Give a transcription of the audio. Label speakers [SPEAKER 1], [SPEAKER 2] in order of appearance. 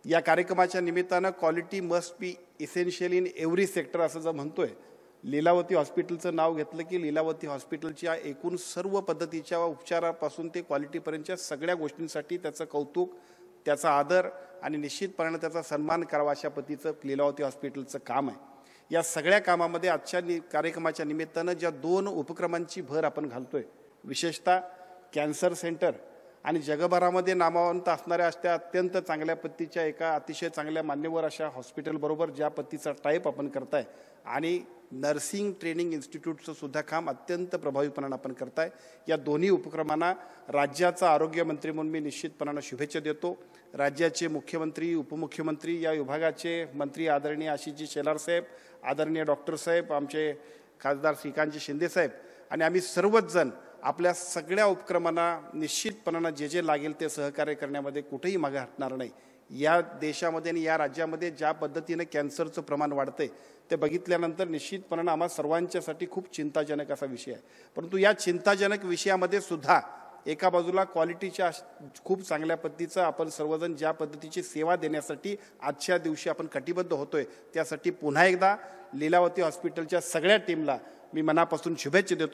[SPEAKER 1] या कार्यक्रमाच्या निमित्तानं quality must be essential in every sector असं जर म्हणतोय, लीलावती हॉस्पिटलचं नाव घेतलं की लीलावती हॉस्पिटलच्या एकूण सर्व पद्धतीच्या उपचारापासून ते क्वालिटीपर्यंतच्या सगळ्या गोष्टींसाठी त्याचं कौतुक, त्याचा आदर आणि निश्चितपणे त्याचा सन्मान करावा अशा पद्धतीचं लीलावती हॉस्पिटलचं काम आहे। या सगळ्या कामामध्ये आजच्या कार्यक्रमाच्या निमित्तानं ज्या 2 उपक्रमांची भर आपण घालतोय, विशेषतः कॅन्सर सेंटर आणि जगभरामध्ये नामवंत असणाऱ्या अशा अत्यंत चांगल्या पद्धतीच्या एका अतिशय चांगल्या मान्यवर अशा हॉस्पिटलबरोबर ज्या पद्धतीचा टाईप आपण करताय आणि नर्सिंग ट्रेनिंग इन्स्टिट्यूटचं सुद्धा काम अत्यंत प्रभावीपणाने आपण करताय, या दोन्ही उपक्रमांना राज्याचा आरोग्यमंत्री म्हणून मी निश्चितपणाने शुभेच्छा देतो। राज्याचे मुख्यमंत्री, उपमुख्यमंत्री, या विभागाचे मंत्री आदरणीय आशिषजी शेलार साहेब, आदरणीय डॉक्टर साहेब, आमचे खासदार श्रीकांतजी शिंदे साहेब आणि आम्ही सर्वच जण आपल्या सगळ्या उपक्रमांना निश्चितपणाने जे लागेल ते सहकार्य करण्यामध्ये कुठेही मागे हटणार नाही। या देशामध्ये आणि या राज्यामध्ये ज्या पद्धतीने कॅन्सरचं प्रमाण वाढतंय ते बघितल्यानंतर निश्चितपणाने आम्हा सर्वांच्यासाठी खूप चिंताजनक असा विषय आहे। परंतु या चिंताजनक विषयामध्ये सुद्धा एका बाजूला क्वालिटीच्या खूप चांगल्या पद्धतीचं आपण सर्वजण ज्या पद्धतीची सेवा देण्यासाठी आजच्या दिवशी आपण कटिबद्ध होतोय, त्यासाठी पुन्हा एकदा लीलावती हॉस्पिटलच्या सगळ्या टीमला मी मनापासून शुभेच्छा देतो।